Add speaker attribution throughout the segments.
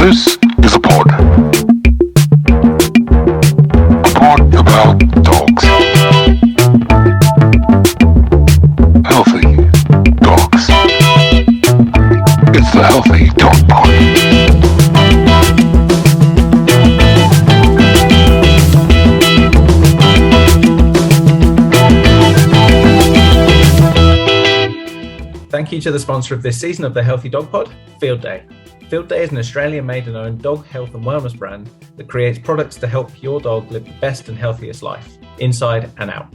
Speaker 1: This is a pod. A pod about dogs. Healthy dogs. It's the Healthy Dog Pod.
Speaker 2: Thank you to the sponsor of this season of the Healthy Dog Pod, Field Day. Field Day is an Australian-made and owned dog health and wellness brand that creates products to help your dog live the best and healthiest life, inside and out.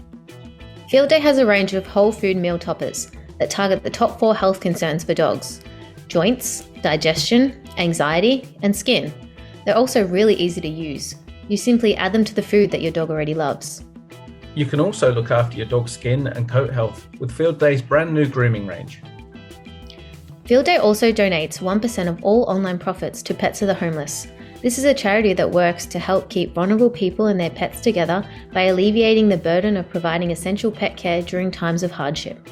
Speaker 3: Field Day has a range of whole food meal toppers that target the top 4 health concerns for dogs: joints, digestion, anxiety, and skin. They're also really easy to use. You simply add them to the food that your dog already loves.
Speaker 2: You can also look after your dog's skin and coat health with Field Day's brand new grooming range.
Speaker 3: Field Day also donates 1% of all online profits to Pets of the Homeless. This is a charity that works to help keep vulnerable people and their pets together by alleviating the burden of providing essential pet care during times of hardship.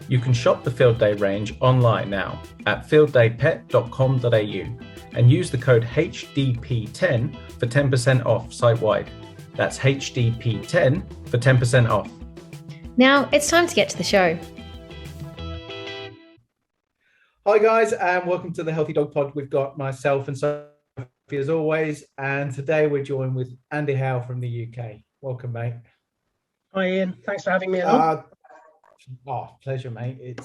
Speaker 2: You can shop the Field Day range online now at fielddaypet.com.au and use the code HDP10 for 10% off site-wide. That's HDP10 for 10% off.
Speaker 3: Now it's time to get to the show.
Speaker 2: Hi guys, and welcome to the Healthy Dog Pod. We've got myself and Sophie as always, and today we're joined with Andy Hale from the UK. Welcome, mate.
Speaker 4: Hi Ian, thanks for having me along.
Speaker 2: Pleasure, mate.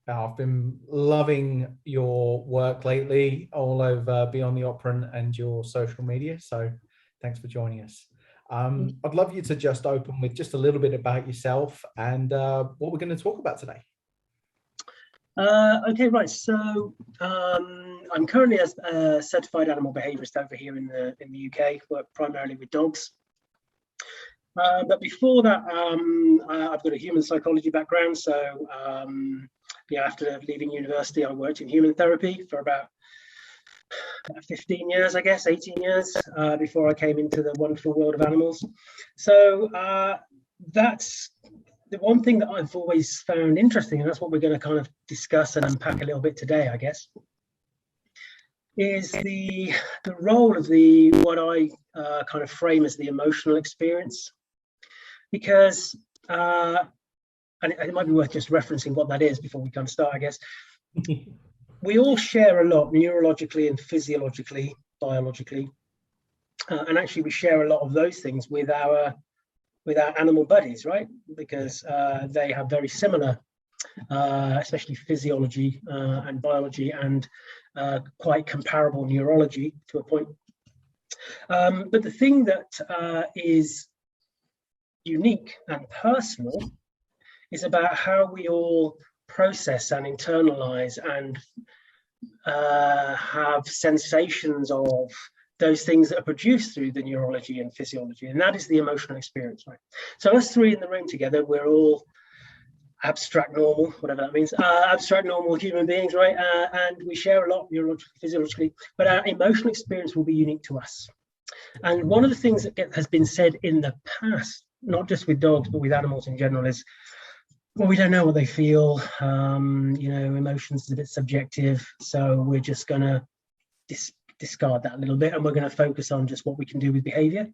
Speaker 2: I've been loving your work lately, all over Beyond the Opera and your social media. So thanks for joining us. I'd love you to just open with just a little bit about yourself and what we're going to talk about today.
Speaker 4: Okay, right. So I'm currently a certified animal behaviourist over here in the UK. Work primarily with dogs. But before that, I've got a human psychology background. So after leaving university, I worked in human therapy for about 15 years, I guess, 18 years before I came into the wonderful world of animals. So that's the one thing that I've always found interesting, and that's what we're going to kind of discuss and unpack a little bit today, I guess, is the role of what I kind of frame as the emotional experience. Because, and it might be worth just referencing what that is before we kind of start, I guess. We all share a lot neurologically and physiologically, biologically, and actually we share a lot of those things with our animal buddies, right? Because they have very similar, especially physiology and biology, and quite comparable neurology to a point. But the thing that is unique and personal is about how we all process and internalize and have sensations of those things that are produced through the neurology and physiology, and that is the emotional experience, right? So us three in the room together, we're all abstract normal, whatever that means, abstract normal human beings, right? And we share a lot neurologically, physiologically, but our emotional experience will be unique to us. And one of the things that has been said in the past, not just with dogs, but with animals in general, is, well, we don't know what they feel. Emotions is a bit subjective, so we're just going to discard that a little bit, and we're going to focus on just what we can do with behavior.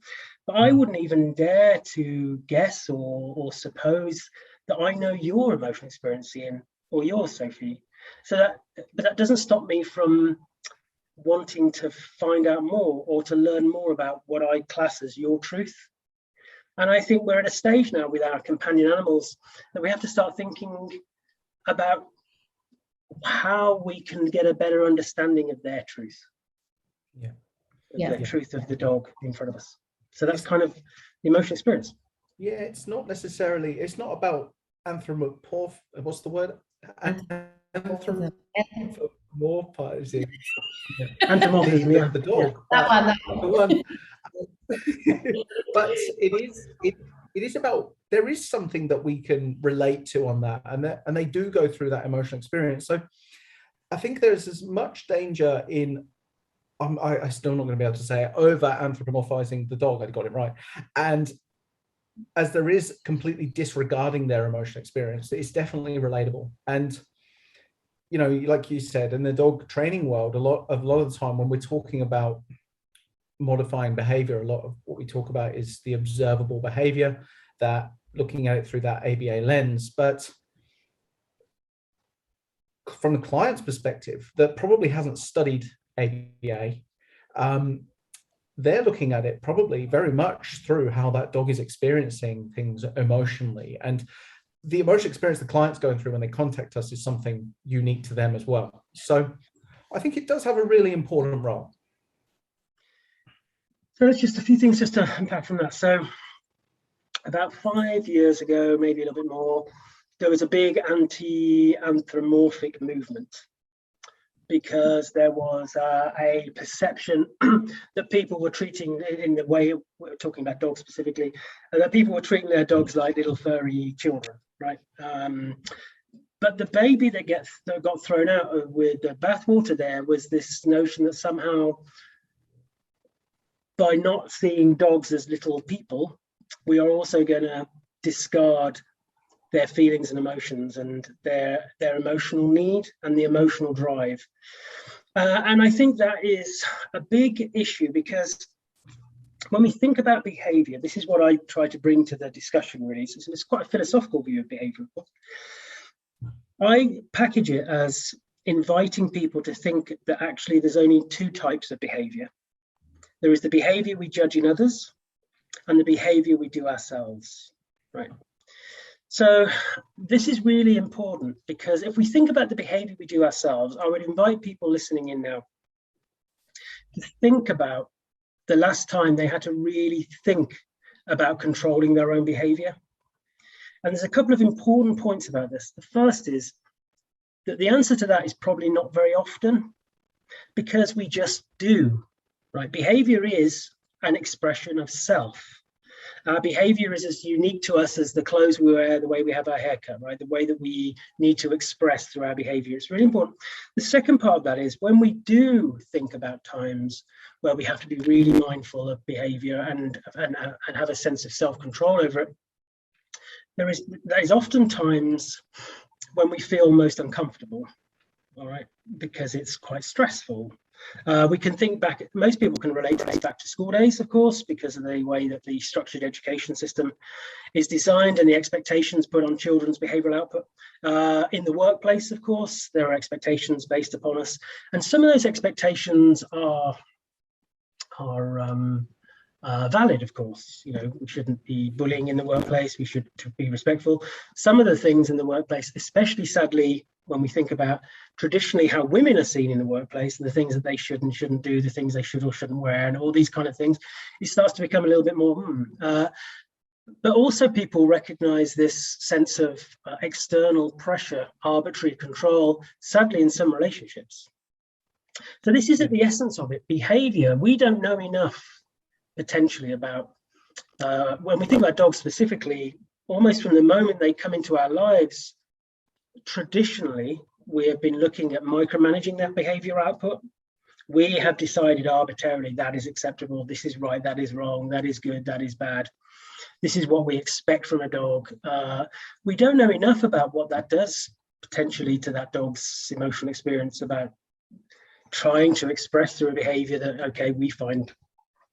Speaker 4: But I wouldn't even dare to guess or suppose that I know your emotional experience, Ian, or yours, Sophie. But that doesn't stop me from wanting to find out more or to learn more about what I class as your truth. And I think we're at a stage now with our companion animals that we have to start thinking about how we can get a better understanding of their truth. The truth of the dog in front of us. So that's kind of the emotional experience.
Speaker 2: Yeah, it's not about what's the word? Anthropomorphizing.
Speaker 4: Anthropomorphism, yeah.
Speaker 2: The dog.
Speaker 3: That one.
Speaker 2: But it is about, there is something that we can relate to on that, and they do go through that emotional experience. So I think there's as much danger in, I'm still not going to be able to say it, over anthropomorphizing the dog. I got it right. And as there is completely disregarding their emotional experience, it's definitely relatable. And you know, like you said, in the dog training world, a lot of the time when we're talking about modifying behavior, a lot of what we talk about is the observable behavior, that looking at it through that ABA lens. But from the client's perspective, that probably hasn't studied ABA, they're looking at it probably very much through how that dog is experiencing things emotionally. And the emotional experience the client's going through when they contact us is something unique to them as well. So I think it does have a really important role.
Speaker 4: So it's just a few things just to unpack from that. So about 5 years ago, maybe a little bit more, there was a big anti-anthropomorphic movement, because there was a perception that people were treating, in the way we're talking about dogs specifically, that people were treating their dogs like little furry children, right? But the baby that got thrown out with the bathwater there was this notion that somehow, by not seeing dogs as little people, we are also going to discard their feelings and emotions and their emotional need and the emotional drive. And I think that is a big issue, because when we think about behavior, this is what I try to bring to the discussion, really. So it's quite a philosophical view of behavior. I package it as inviting people to think that actually there's only two types of behavior. There is the behavior we judge in others and the behavior we do ourselves, right? So this is really important, because if we think about the behavior we do ourselves, I would invite people listening in now to think about the last time they had to really think about controlling their own behavior. And there's a couple of important points about this. The first is that the answer to that is probably not very often, because we just do, right? Behavior is an expression of self. Our behavior is as unique to us as the clothes we wear, the way we have our haircut, right? The way that we need to express through our behavior. It's really important. The second part of that is when we do think about times where we have to be really mindful of behavior and have a sense of self-control over it, there is often times when we feel most uncomfortable, all right, because it's quite stressful. We can think back, most people can relate to this back to school days, of course, because of the way that the structured education system is designed and the expectations put on children's behavioural output. In the workplace, of course, there are expectations based upon us. And some of those expectations are valid, of course. You know, we shouldn't be bullying in the workplace. We should be respectful. Some of the things in the workplace, especially sadly, when we think about traditionally how women are seen in the workplace and the things that they should and shouldn't do, the things they should or shouldn't wear, and all these kind of things, it starts to become a little bit more, but also people recognize this sense of external pressure, arbitrary control, sadly in some relationships. So this is at the essence of it. Behavior, we don't know enough potentially about, when we think about dogs specifically, almost from the moment they come into our lives, traditionally, we have been looking at micromanaging that behavior output. We have decided arbitrarily that is acceptable, this is right, that is wrong, that is good, that is bad. This is what we expect from a dog. We don't know enough about what that does potentially to that dog's emotional experience, about trying to express through a behavior that, okay, we find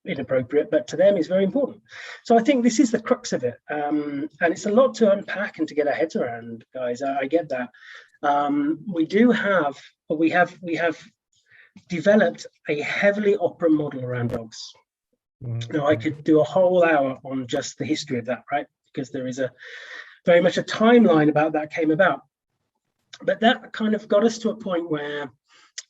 Speaker 4: inappropriate, but to them is very important. So I think this is the crux of it, and it's a lot to unpack and to get our heads around, guys. I get that. We have developed a heavily opera model around dogs. Now I could do a whole hour on just the history of that, right? Because there is a very much a timeline about that came about, but that kind of got us to a point where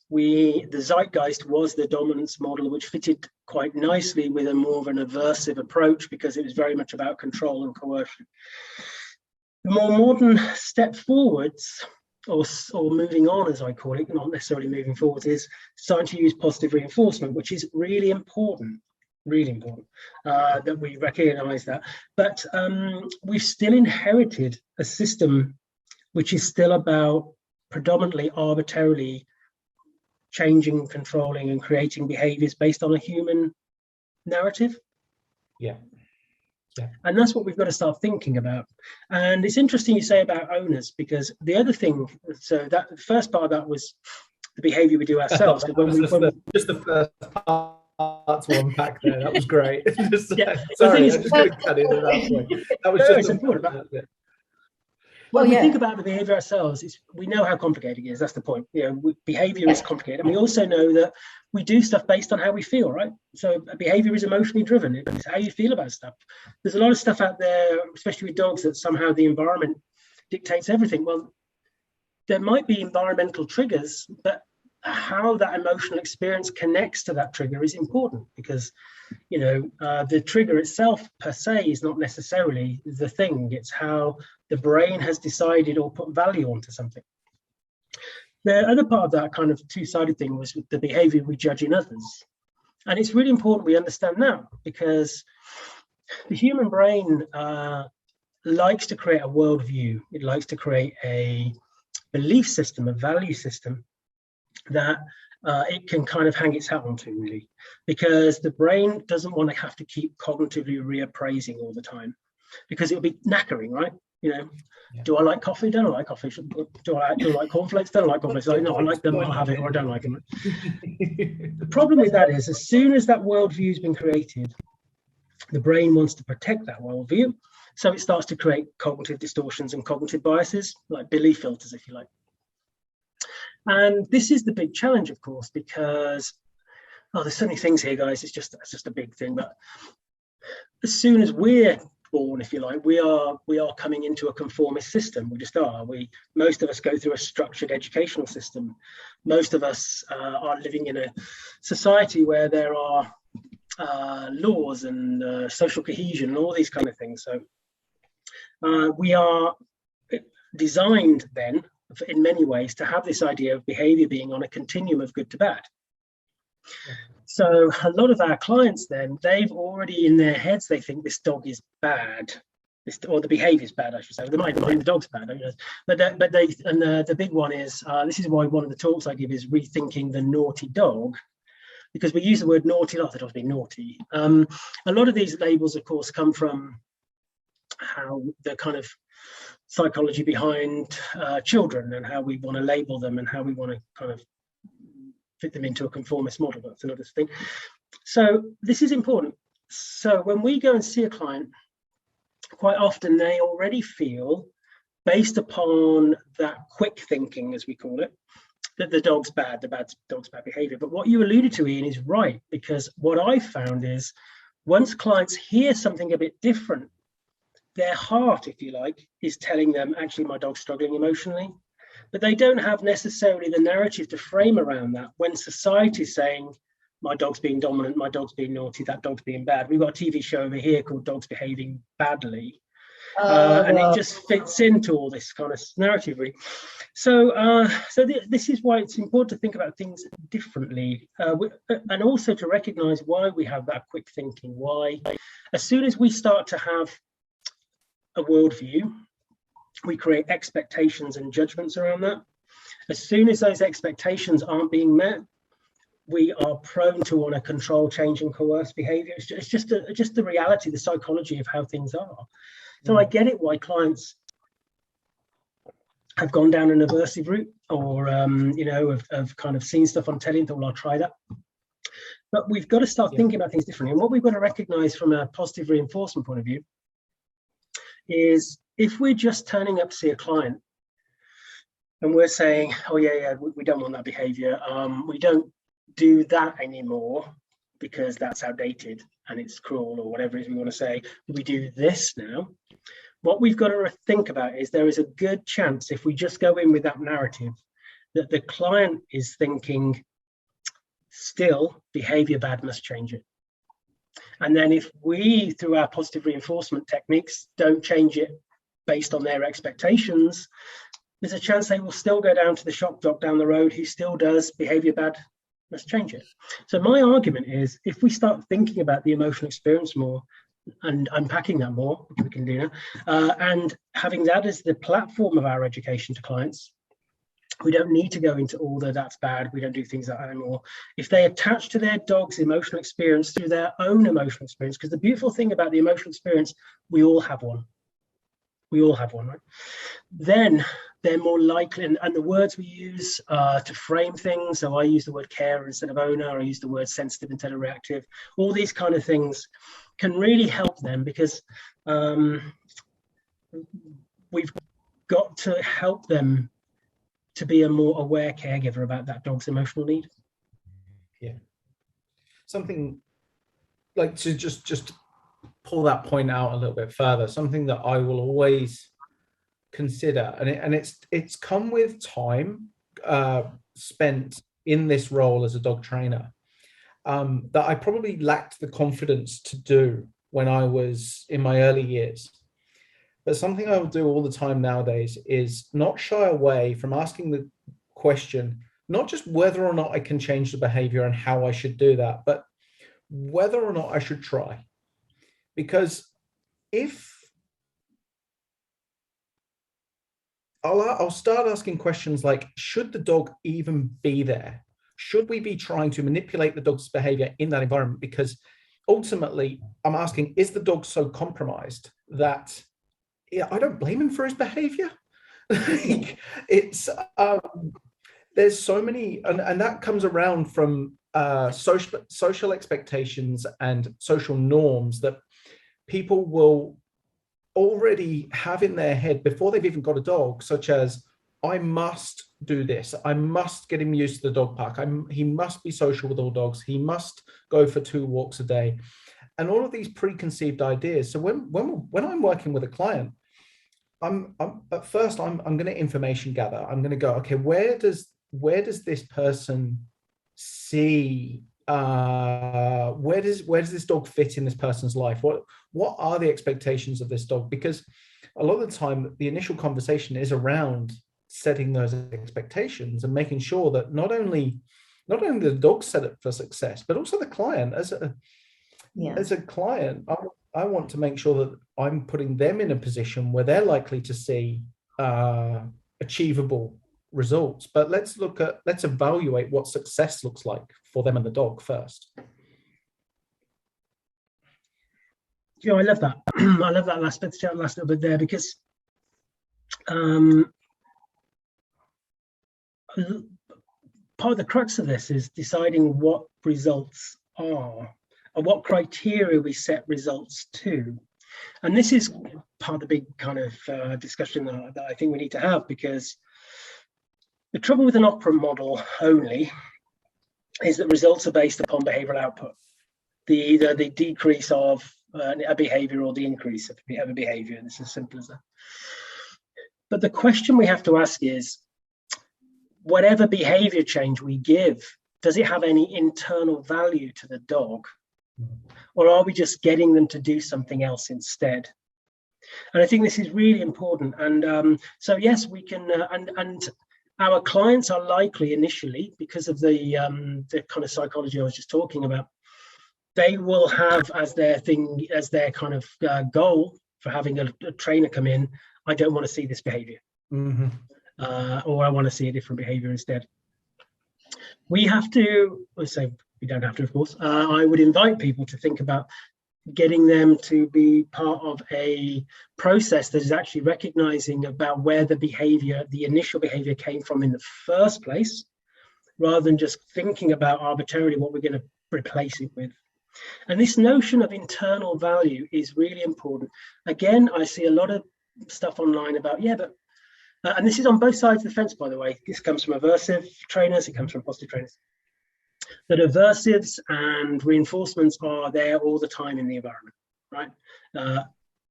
Speaker 4: the zeitgeist was the dominance model, which fitted quite nicely with a more of an aversive approach, because it was very much about control and coercion. The more modern step forwards, or moving on, as I call it, not necessarily moving forwards, is starting to use positive reinforcement, which is really important that we recognize that. But we've still inherited a system which is still about predominantly arbitrarily changing, controlling, and creating behaviors based on a human narrative.
Speaker 2: Yeah. Yeah.
Speaker 4: And that's what we've got to start thinking about. And it's interesting you say about owners, because the other thing, so that the first part of that was the behavior we do ourselves.
Speaker 2: Just the first part to unpack there. That was great.
Speaker 4: Sorry,
Speaker 2: I just couldn't cut into that point. That was just important.
Speaker 4: When we think about the behavior ourselves, we know how complicated it is. That's the point. Behavior is complicated. And we also know that we do stuff based on how we feel, right? So behavior is emotionally driven. It's how you feel about stuff. There's a lot of stuff out there, especially with dogs, that somehow the environment dictates everything. Well, there might be environmental triggers, but how that emotional experience connects to that trigger is important, because the trigger itself per se is not necessarily the thing. It's how the brain has decided or put value onto something. The other part of that kind of two-sided thing was with the behavior we judge in others. And it's really important we understand that, because the human brain likes to create a worldview. It likes to create a belief system, a value system that it can kind of hang its hat onto, really, because the brain doesn't want to have to keep cognitively reappraising all the time, because it'll be knackering, right? Do I like coffee? Don't I like coffee? Do I like cornflakes? Don't I like cornflakes? No, I like them, I'll have it, or I don't like them. The problem with that is, as soon as that worldview has been created, the brain wants to protect that worldview. So it starts to create cognitive distortions and cognitive biases, like belief filters, if you like. And this is the big challenge, of course, because there's so many things here, guys. It's just a big thing. But as soon as we're born, if you like, we are coming into a conformist system. We just are. Most of us go through a structured educational system. Most of us are living in a society where there are laws and social cohesion and all these kind of things. So we are designed then, in many ways, to have this idea of behavior being on a continuum of good to bad. So a lot of our clients then, they've already in their heads, they think this dog is bad, or the behavior is bad, I should say. They might think the dog's bad, the big one is, this is why one of the talks I give is Rethinking the Naughty Dog, because we use the word naughty, not the dog's being naughty. A lot of these labels, of course, come from how the kind of psychology behind children, and how we want to label them, and how we want to kind of fit them into a conformist model. That's another thing. So this is important. So when we go and see a client, quite often they already feel, based upon that quick thinking, as we call it, that the dog's bad, dog's bad behavior. But what you alluded to, Ian, is right, because what I found is, once clients hear something a bit different, their heart, if you like, is telling them, actually, my dog's struggling emotionally. But they don't have necessarily the narrative to frame around that, when society is saying, my dog's being dominant, my dog's being naughty, that dog's being bad. We've got a TV show over here called Dogs Behaving Badly. And it just fits into all this kind of narrative, really. So, this is why it's important to think about things differently, and also to recognize why we have that quick thinking. Why, as soon as we start to have a worldview, we create expectations and judgments around that. As soon as those expectations aren't being met, we are prone to want to control, change, and coerce behavior. It's just the reality, the psychology of how things are. So I get it why clients have gone down an aversive route, or have kind of seen stuff on telly and thought, well, I'll try that. But we've got to start thinking about things differently. And what we've got to recognize from a positive reinforcement point of view is, if we're just turning up to see a client and we're saying, oh yeah, we don't want that behavior, we don't do that anymore because that's outdated and it's cruel, or whatever it is we want to say, we do this now. What we've got to think about is, there is a good chance, if we just go in with that narrative, that the client is thinking, still, behavior bad, must change it. And then if we, through our positive reinforcement techniques, don't change it based on their expectations, there's a chance they will still go down to the shock dog down the road who still does behavior bad, must change it. So my argument is, if we start thinking about the emotional experience more and unpacking that more, which we can do now, and having that as the platform of our education to clients, We don't need to go into all that's bad. We don't do things like that anymore. If they attach to their dog's emotional experience through their own emotional experience, because the beautiful thing about the emotional experience, we all have one. We all have one, right? Then they're more likely, and the words we use to frame things. So I use the word care instead of owner. I use the word sensitive instead of reactive. All these kind of things can really help them, because we've got to help them to be a more aware caregiver about that dog's emotional need.
Speaker 2: Yeah. Something like to just pull that point out a little bit further, something that I will always consider, and it's come with time spent in this role as a dog trainer, that I probably lacked the confidence to do when I was in my early years. But something I will do all the time nowadays is not shy away from asking the question, not just whether or not I can change the behavior and how I should do that, but whether or not I should try. Because if I'll start asking questions like, should the dog even be there? Should we be trying to manipulate the dog's behavior in that environment? Because ultimately, I'm asking, is the dog so compromised that I don't blame him for his behavior? It's there's so many, and that comes around from social expectations and social norms that people will already have in their head before they've even got a dog, such as, I must do this, I must get him used to the dog park, he must be social with all dogs, he must go for 2 walks a day, and all of these preconceived ideas. So when I'm working with a client, I'm at first I'm going to information gather. I'm going to go, okay, where does this person see, where does this dog fit in this person's life? What are the expectations of this dog? Because a lot of the time the initial conversation is around setting those expectations and making sure that not only the dog set up for success, but also the client. As a client, I want to make sure that I'm putting them in a position where they're likely to see achievable results. But let's evaluate what success looks like for them and the dog first.
Speaker 4: Yeah, I love that. I love that last little bit there, because part of the crux of this is deciding what results are and what criteria we set results to. And this is part of the big kind of discussion that I think we need to have, because the trouble with an opera model only is that results are based upon behavioral output, either the decrease of a behavior or the increase of a behavior. And it's as simple as that. But the question we have to ask is, whatever behavior change we give, does it have any internal value to the dog? Or are we just getting them to do something else instead? And I think this is really important. And so, yes, we can, and our clients are likely initially, because of the kind of psychology I was just talking about, they will have as their thing, as their kind of goal for having a trainer come in, I don't want to see this behavior.
Speaker 2: Mm-hmm.
Speaker 4: Or I want to see a different behavior instead. We have to, so we don't have to, of course. I would invite people to think about getting them to be part of a process that is actually recognizing about where the behavior, the initial behavior, came from in the first place, rather than just thinking about arbitrarily what we're going to replace it with. And this notion of internal value is really important. Again, I see a lot of stuff online about, and this is on both sides of the fence, by the way. This comes from aversive trainers, it comes from positive trainers. That aversives and reinforcements are there all the time in the environment, right?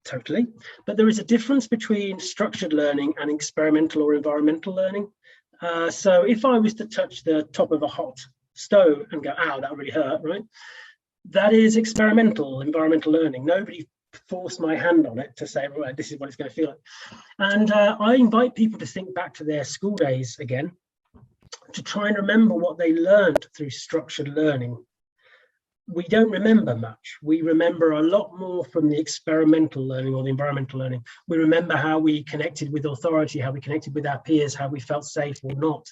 Speaker 4: Totally. But there is a difference between structured learning and experimental or environmental learning. So if I was to touch the top of a hot stove and go, ow, that really hurt, right? That is experimental, environmental learning. Nobody forced my hand on it to say, right, this is what it's going to feel like. And I invite people to think back to their school days again, to try and remember what they learned through structured learning. we don't remember much. We remember a lot more from the experimental learning or the environmental learning. We remember how we connected with authority, how we connected with our peers, how we felt safe or not,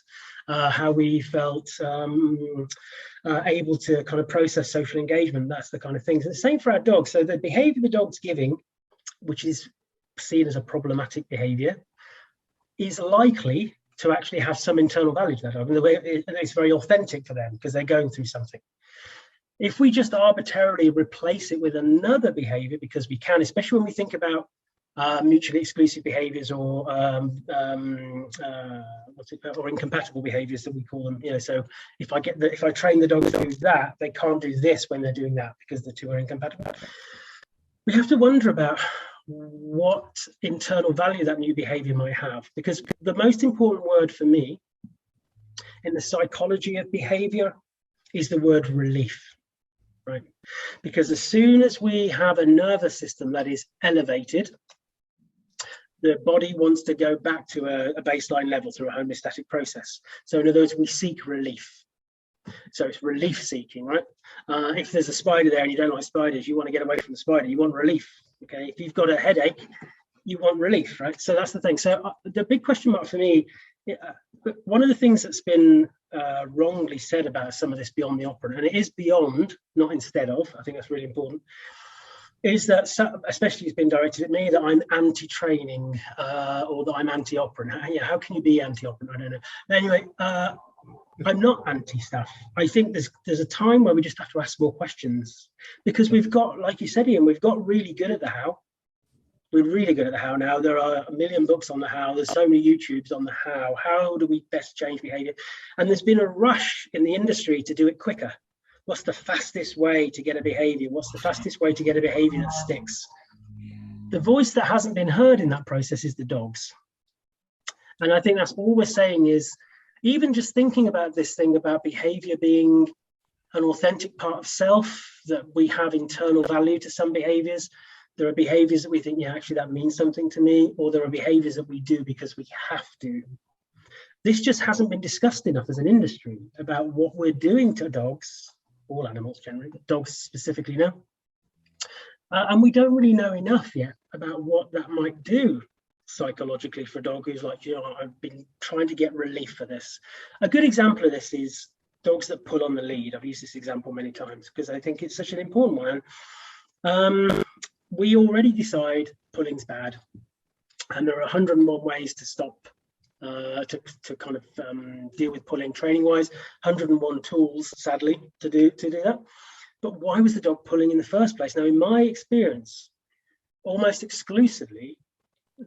Speaker 4: how we felt able to kind of process social engagement. That's the kind of things. And the same for our dogs. So the behavior the dog's giving, which is seen as a problematic behavior, is likely to actually have some internal value to that dog. And the way it's very authentic for them because they're going through something. If we just arbitrarily replace it with another behavior, because we can, especially when we think about mutually exclusive behaviors or or incompatible behaviors that we call them. So if I train the dog to do that, they can't do this when they're doing that because the two are incompatible. We have to wonder about what internal value that new behavior might have, because the most important word for me in the psychology of behavior is the word relief. Right, because as soon as we have a nervous system that is elevated, the body wants to go back to a baseline level through a homeostatic process. So in other words, we seek relief. So it's relief seeking, right? If there's a spider there and you don't like spiders, you want to get away from the spider. You want relief. Okay, if you've got a headache, you want relief, right? So that's the thing. So the big question mark for me, one of the things that's been wrongly said about some of this beyond the operant, and it is beyond, not instead of, I think that's really important, is that, especially it's been directed at me, that I'm anti-training or that I'm anti-operant. How can you be anti-operant? I don't know. Anyway, I'm not anti-stuff. I think there's a time where we just have to ask more questions, because we've got, like you said, Ian, we've got really good at the how. We're really good at the how now. There are a million books on the how. There's so many YouTubes on the how. How do we best change behavior? And there's been a rush in the industry to do it quicker. What's the fastest way to get a behavior? What's the fastest way to get a behavior that sticks? The voice that hasn't been heard in that process is the dogs. And I think that's all we're saying is, even just thinking about this thing about behavior being an authentic part of self, that we have internal value to some behaviors. There are behaviors that we think, yeah, actually that means something to me, or there are behaviors that we do because we have to. This just hasn't been discussed enough as an industry about what we're doing to dogs, all animals generally, but dogs specifically now. And we don't really know enough yet about what that might do psychologically for a dog who's like, I've been trying to get relief for this. A good example of this is dogs that pull on the lead. I've used this example many times because I think it's such an important one. We already decide pulling's bad, and there are 101 ways to stop, to kind of deal with pulling training-wise. 101 tools, sadly, to do that. But why was the dog pulling in the first place? Now, in my experience, almost exclusively,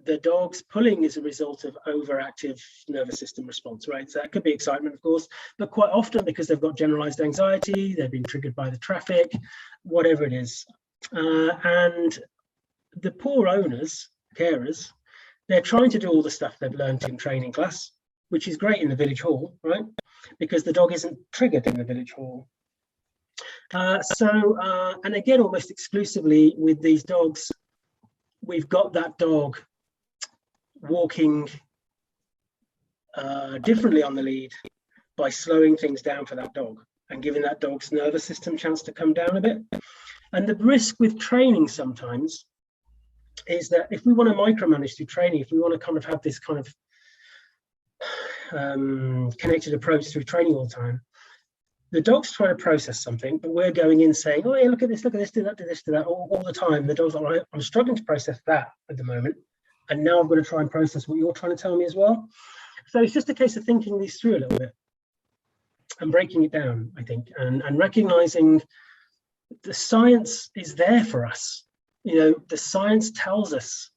Speaker 4: the dog's pulling is a result of overactive nervous system response, right? So that could be excitement, of course, but quite often because they've got generalized anxiety, they've been triggered by the traffic, whatever it is. And the poor owners, carers, they're trying to do all the stuff they've learned in training class, which is great in the village hall, right? Because the dog isn't triggered in the village hall. And again, almost exclusively with these dogs, we've got that dog walking differently on the lead by slowing things down for that dog and giving that dog's nervous system a chance to come down a bit. And the risk with training sometimes is that if we want to micromanage through training, if we want to kind of have this kind of connected approach through training all the time, the dog's trying to process something, but we're going in saying, oh, yeah, look at this, do that all the time. The dog's like, I'm struggling to process that at the moment. And now I'm going to try and process what you're trying to tell me as well. So it's just a case of thinking these through a little bit and breaking it down, I think, and recognizing the science is there for us. The science tells us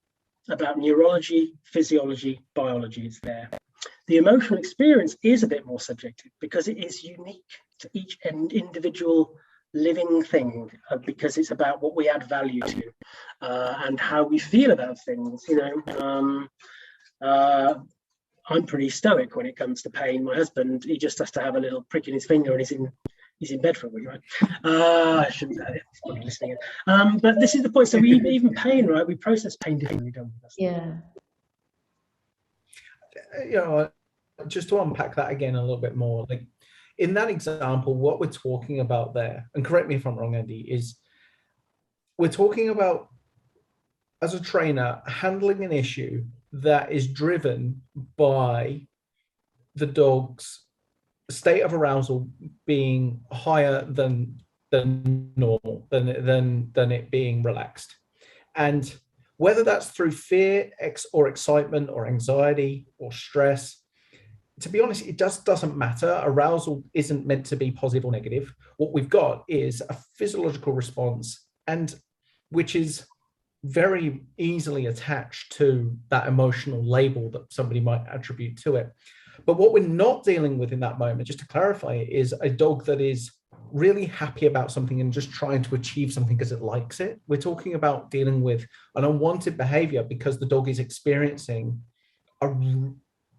Speaker 4: about neurology, physiology, biology. It's there. The emotional experience is a bit more subjective because it is unique to each individual living thing, because it's about what we add value to and how we feel about things. I'm pretty stoic when it comes to pain. My husband, he just has to have a little prick in his finger and he's in bed for a week, right? I shouldn't say it. He's probably listening in. But this is the point. So we even pain, right? We process pain differently, don't we?
Speaker 3: Yeah.
Speaker 2: Just to unpack that again a little bit more, like in that example, what we're talking about there, and correct me if I'm wrong, Andy, is we're talking about, as a trainer, handling an issue that is driven by the dog's state of arousal being higher than normal, than it being relaxed. And whether that's through fear or excitement or anxiety or stress, to be honest, it just doesn't matter. Arousal isn't meant to be positive or negative. What we've got is a physiological response, and which is very easily attached to that emotional label that somebody might attribute to it. But what we're not dealing with in that moment, just to clarify, is a dog that is really happy about something and just trying to achieve something because it likes it. We're talking about dealing with an unwanted behavior because the dog is experiencing a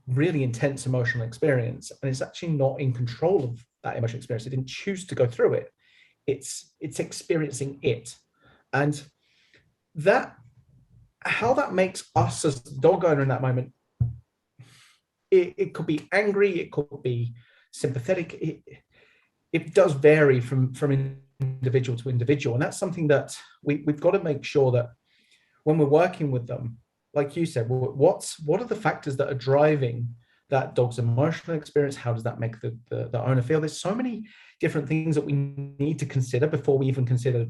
Speaker 2: really intense emotional experience, and it's actually not in control of that emotional experience. It didn't choose to go through it. It's experiencing it. And that, how that makes us as the dog owner in that moment, it could be angry, it could be sympathetic. It does vary from individual to individual. And that's something that we've got to make sure that when we're working with them, like you said, what are the factors that are driving that dog's emotional experience? How does that make the owner feel? There's so many different things that we need to consider before we even consider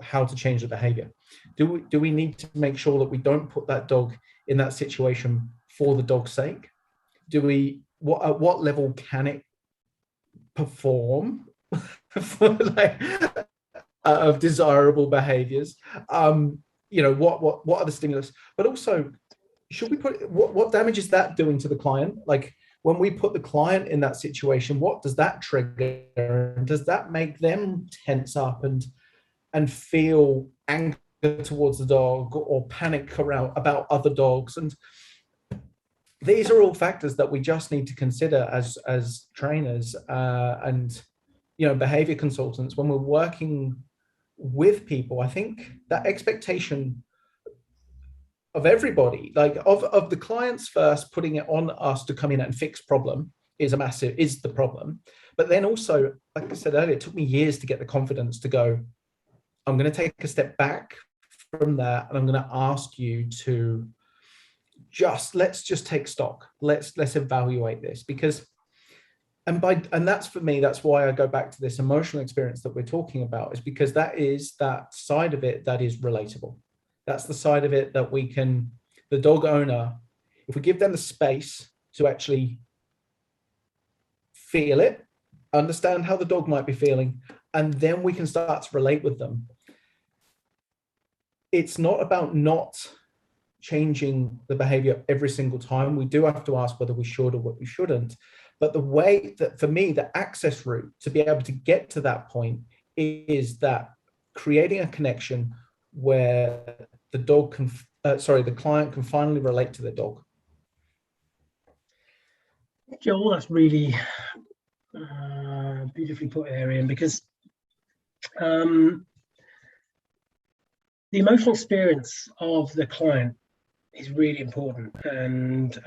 Speaker 2: how to change the behavior. Do we need to make sure that we don't put that dog in that situation for the dog's sake? At what level can it perform for of desirable behaviors? What are the stimulus? But also, should we put what damage is that doing to the client? Like, when we put the client in that situation, what does that trigger? Does that make them tense up and feel anger towards the dog or panic around about other dogs? And these are all factors that we just need to consider as trainers and behavior consultants when we're working with people. I think that expectation of everybody, like of the clients first, putting it on us to come in and fix problem is the problem. But then also, like I said earlier, it took me years to get the confidence to go, I'm going to take a step back from that, and I'm going to ask you to let's just take stock. Let's evaluate this, because and that's, for me, that's why I go back to this emotional experience that we're talking about, is because that is that side of it that is relatable. That's the side of it that the dog owner, if we give them the space to actually feel it, understand how the dog might be feeling, and then we can start to relate with them. It's not about not changing the behavior every single time. We do have to ask whether we should or what we shouldn't. But the way that, for me, the access route to be able to get to that point is that creating a connection where the client can finally relate to the dog.
Speaker 4: Joel, that's really beautifully put, Arian, because the emotional experience of the client is really important, and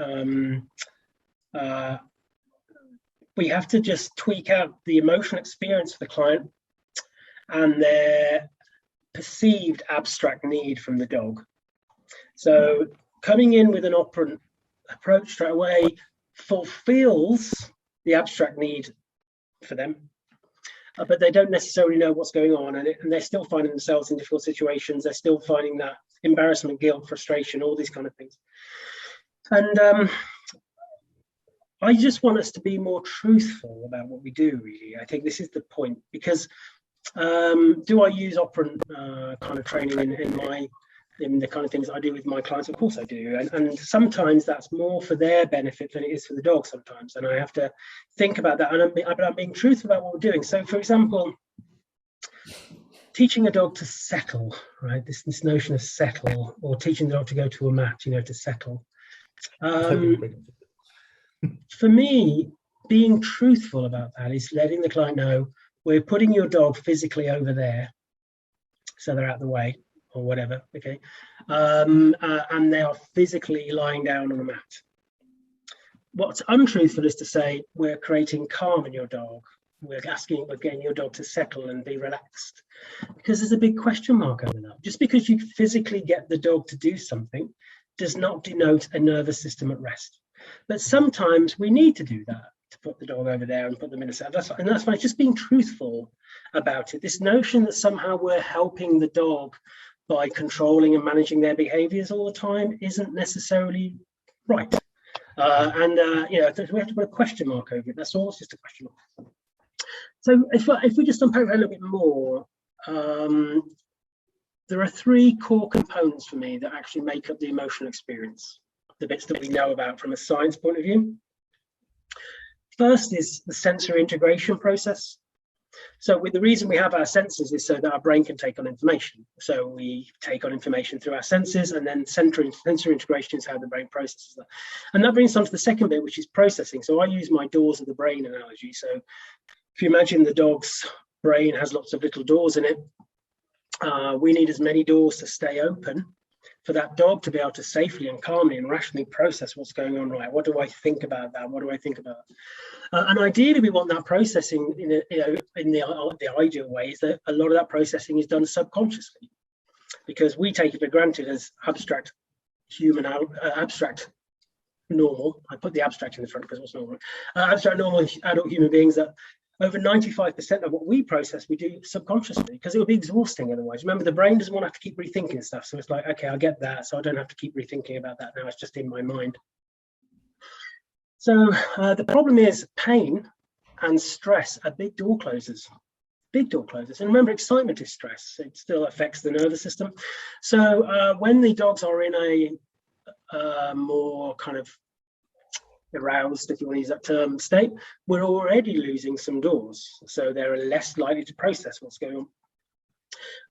Speaker 4: we have to just tweak out the emotional experience of the client and their perceived abstract need from the dog. So coming in with an operant approach straight away fulfills the abstract need for them, but they don't necessarily know what's going on, and they're still finding themselves in difficult situations. They're still finding that embarrassment, guilt, frustration, all these kind of things. And I just want us to be more truthful about what we do, really. I think this is the point, because do I use operant kind of training in the kind of things I do with my clients? Of course I do, and sometimes that's more for their benefit than it is for the dog sometimes, and I have to think about that, and I'm being truthful about what we're doing. So, for example, teaching a dog to settle, right? This notion of settle, or teaching the dog to go to a mat, to settle. For me, being truthful about that is letting the client know, we're putting your dog physically over there, so they're out of the way or whatever, okay? And they are physically lying down on a mat. What's untruthful is to say, we're creating calm in your dog, we're getting your dog to settle and be relaxed, because there's a big question mark over that. Just because you physically get the dog to do something does not denote a nervous system at rest. But sometimes we need to do that, to put the dog over there and put them in a set. And that's why just being truthful about it. This notion that somehow we're helping the dog by controlling and managing their behaviors all the time isn't necessarily right. You know, we have to put a question mark over it. That's all. It's just a question mark. So if we just unpack that a little bit more, there are three core components for me that actually make up the emotional experience, the bits that we know about from a science point of view. First is the sensory integration process. So the reason we have our senses is so that our brain can take on information. So we take on information through our senses, and then sensory integration is how the brain processes that. And that brings us on to the second bit, which is processing. So I use my doors of the brain analogy. So if you imagine the dog's brain has lots of little doors in it, we need as many doors to stay open for that dog to be able to safely and calmly and rationally process what's going on. Right, what do I think about that? What do I think about? And ideally, we want that processing in the ideal way is that a lot of that processing is done subconsciously, because we take it for granted as abstract human, abstract normal. I put the abstract in the front because what's normal? Abstract normal adult human beings, that over 95% of what we process, we do subconsciously, because it would be exhausting otherwise. Remember, the brain doesn't want to have to keep rethinking stuff. So it's like, okay, I get that. So I don't have to keep rethinking about that now. It's just in my mind. So the problem is pain and stress are big door closers. Big door closers. And remember, excitement is stress. It still affects the nervous system. So when the dogs are in a more kind of aroused, if you want to use that term, state, we're already losing some doors, so they're less likely to process what's going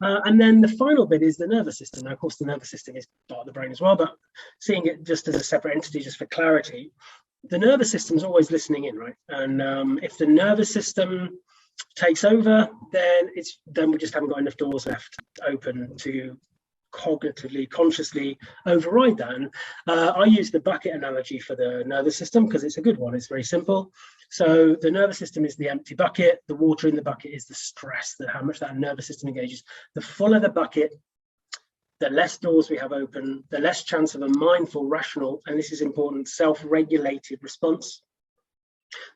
Speaker 4: on. And then the final bit is the nervous system. Now, of course, the nervous system is part of the brain as well, but seeing it just as a separate entity, just for clarity, the nervous system is always listening in, right? And if the nervous system takes over, then we just haven't got enough doors left open to cognitively, consciously override that. And I use the bucket analogy for the nervous system because it's a good one. It's very simple. So the nervous system is the empty bucket. The water in the bucket is the stress, how much that nervous system engages. The fuller the bucket, the less doors we have open, the less chance of a mindful, rational, and this is important, self-regulated response.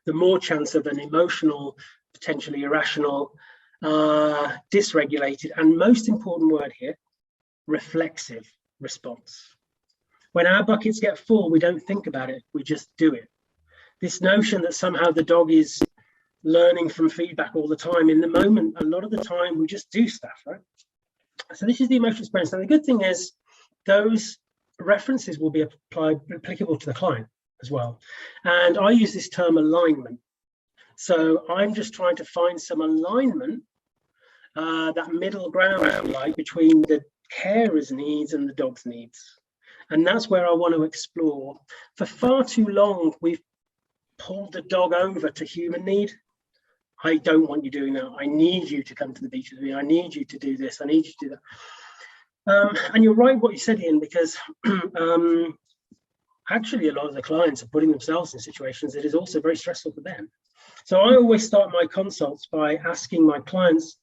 Speaker 4: The more chance of an emotional, potentially irrational, dysregulated, and most important word here, reflexive response. When our buckets get full, we don't think about it, we just do it. This notion that somehow the dog is learning from feedback all the time, in the moment, a lot of the time we just do stuff, right? So this is the emotional experience. And the good thing is those references will be applicable to the client as well. And I use this term alignment. So I'm just trying to find some alignment, that middle ground, if you like, between the carer's needs and the dog's needs. And that's where I want to explore. For far too long, we've pulled the dog over to human need. I don't want you doing that. I need you to come to the beach with me. I need you to do this. I need you to do that. And you're right what you said, Ian, because actually a lot of the clients are putting themselves in situations that is also very stressful for them. So I always start my consults by asking my clients,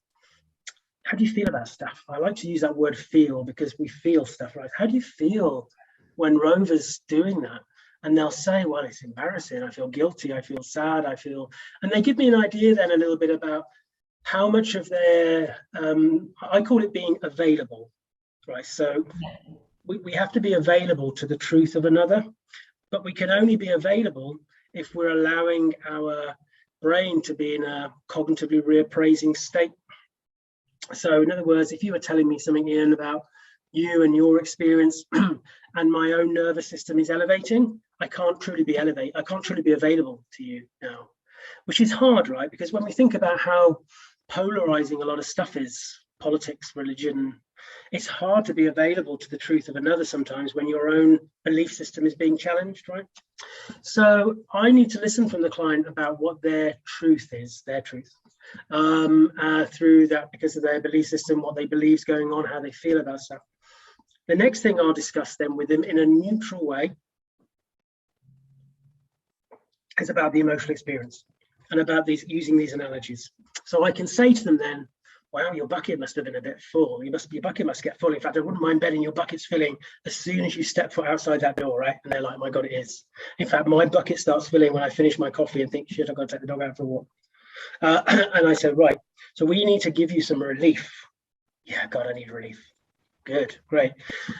Speaker 4: how do you feel about stuff? I like to use that word feel because we feel stuff, right? How do you feel when Rover's doing that? And they'll say, well, it's embarrassing. I feel guilty. I feel sad. I feel, and they give me an idea then a little bit about how much of their, I call it being available, right? So we have to be available to the truth of another, but we can only be available if we're allowing our brain to be in a cognitively reappraising state. So in other words, if you were telling me something, Ian, about you and your experience and my own nervous system is elevating, I can't truly be available to you now, which is hard, right? Because when we think about how polarizing a lot of stuff is, politics, religion, it's hard to be available to the truth of another sometimes when your own belief system is being challenged, right? So I need to listen from the client about what their truth is, their truth, through that, because of their belief system, what they believe is going on, how they feel about stuff. The next thing I'll discuss then with them in a neutral way is about the emotional experience. and about these using these analogies. So I can say to them then, wow, your bucket must have been a bit full. Your bucket must get full. In fact, I wouldn't mind betting your bucket's filling as soon as you step foot outside that door, right? And they're like, my God, it is. In fact, my bucket starts filling when I finish my coffee and think, shit, I've got to take the dog out for a walk. And I said, right, so we need to give you some relief. Yeah, God, I need relief. Good, great.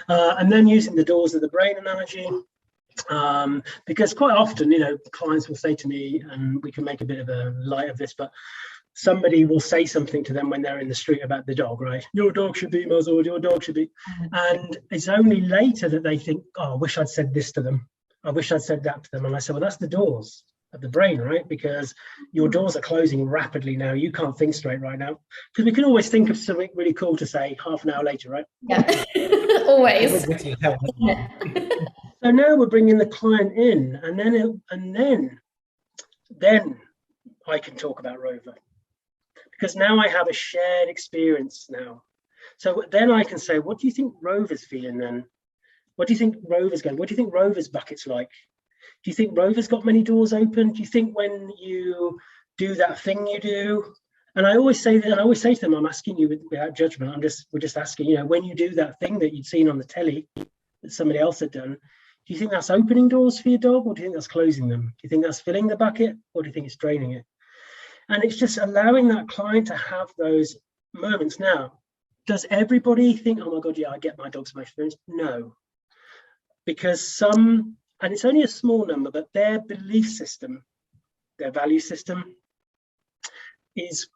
Speaker 4: And then using the doors of the brain analogy, because quite often, clients will say to me, and we can make a bit of a light of this, but somebody will say something to them when they're in the street about the dog, right? Your dog should be muzzled, your dog should be. And it's only later that they think, oh, I wish I'd said this to them. I wish I'd said that to them. And I said, well, that's the doors of the brain, right? Because your doors are closing rapidly now. You can't think straight right now. Because we can always think of something really cool to say half an hour later, right?
Speaker 3: Yeah, always.
Speaker 4: So now we're bringing the client in, and then I can talk about Rover. Because now I have a shared experience now. So then I can say, what do you think Rover's feeling then? What do you think Rover's going? What do you think Rover's bucket's like? Do you think Rover's got many doors open? Do you think when you do that thing you do? And I always say that, and I always say to them, I'm asking you without judgment. We're just asking, when you do that thing that you'd seen on the telly that somebody else had done, do you think that's opening doors for your dog, or do you think that's closing them? Do you think that's filling the bucket, or do you think it's draining it? And it's just allowing that client to have those moments. Now, does everybody think, oh my God, yeah, I get my dog's emotional experience? No, because some, and it's only a small number, but their belief system, their value system is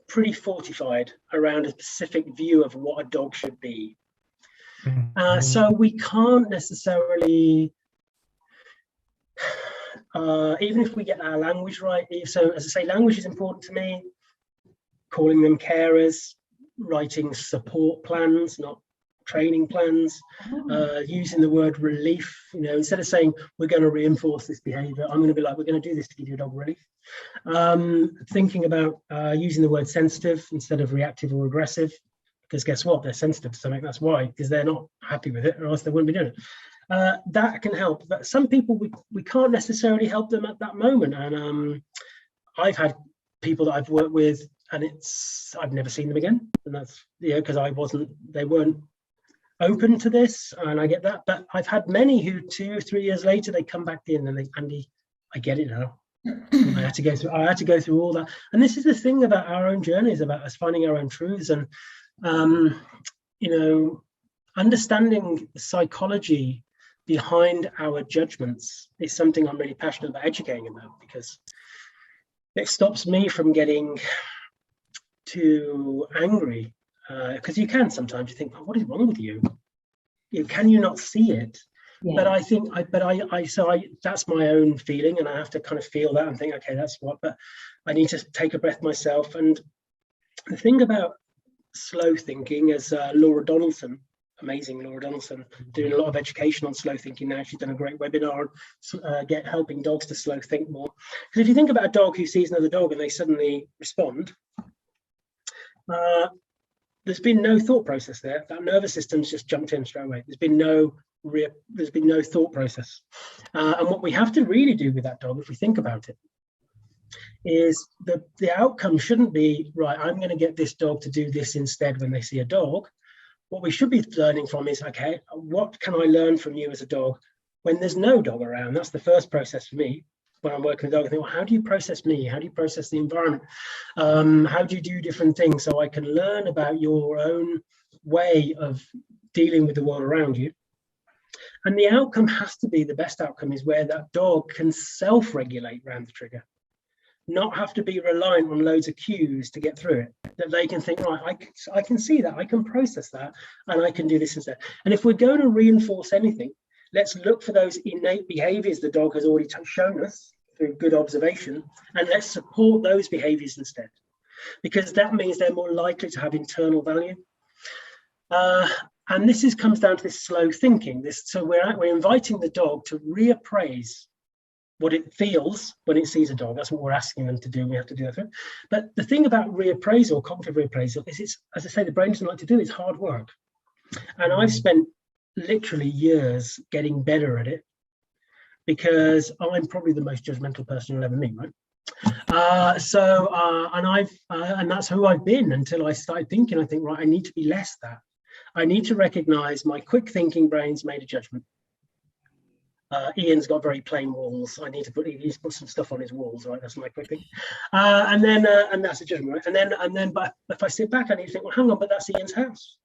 Speaker 4: pretty fortified around a specific view of what a dog should be. So we can't necessarily, even if we get our language right. So as I say, language is important to me. Calling them carers, writing support plans, not training plans, using the word relief. Instead of saying we're going to reinforce this behavior, I'm going to be like, we're going to do this to give your dog relief. Thinking about using the word sensitive instead of reactive or aggressive, because guess what? They're sensitive to something. That's why, because they're not happy with it, or else they wouldn't be doing it. That can help, but some people we can't necessarily help them at that moment. And I've had people that I've worked with, and I've never seen them again, and that's because they weren't open to this, and I get that. But I've had many who 2 or 3 years later they come back in and they, Andy, I get it now. I had to go through all that. And this is the thing about our own journeys, about us finding our own truths, and understanding the psychology behind our judgments is something I'm really passionate about educating about, because it stops me from getting too angry. Because you can sometimes, you think, oh, what is wrong with you? Can you not see it? Yeah. But I think, that's my own feeling, and I have to kind of feel that and think, okay, that's what. But I need to take a breath myself. And the thing about slow thinking, as Laura Donaldson, amazing Laura Donaldson, doing a lot of education on slow thinking now. She's done a great webinar on helping dogs to slow think more. Because if you think about a dog who sees another dog and they suddenly respond, there's been no thought process there. That nervous system's just jumped in straight away. There's been no thought process. And what we have to really do with that dog, if we think about it, is the outcome shouldn't be, right, I'm going to get this dog to do this instead when they see a dog. What we should be learning from is, okay, what can I learn from you as a dog when there's no dog around? That's the first process for me. When I'm working with dogs, I think, well, how do you process me? How do you process the environment? How do you do different things so I can learn about your own way of dealing with the world around you? And the outcome has to be, the best outcome is where that dog can self-regulate around the trigger, not have to be reliant on loads of cues to get through it, that they can think, right, I can see that, I can process that, and I can do this instead. And if we're going to reinforce anything, let's look for those innate behaviors the dog has already shown us through good observation, and let's support those behaviors instead, because that means they're more likely to have internal value. And this comes down to this slow thinking. So we're inviting the dog to reappraise what it feels when it sees a dog. That's what we're asking them to do. We have to do that. But the thing about reappraisal, cognitive reappraisal, is it's, as I say, the brain doesn't like to do it. It's hard work. And I've spent literally years getting better at it, because I'm probably the most judgmental person you'll ever meet, right? And that's who I've been until I started thinking. I think, right, I need to be less that. I need to recognize my quick thinking brain's made a judgment. Ian's got very plain walls. I need to put some stuff on his walls, right? That's my quick thing. And that's a judgment, right? And then, but if I sit back, I need to think, well, hang on, but that's Ian's house.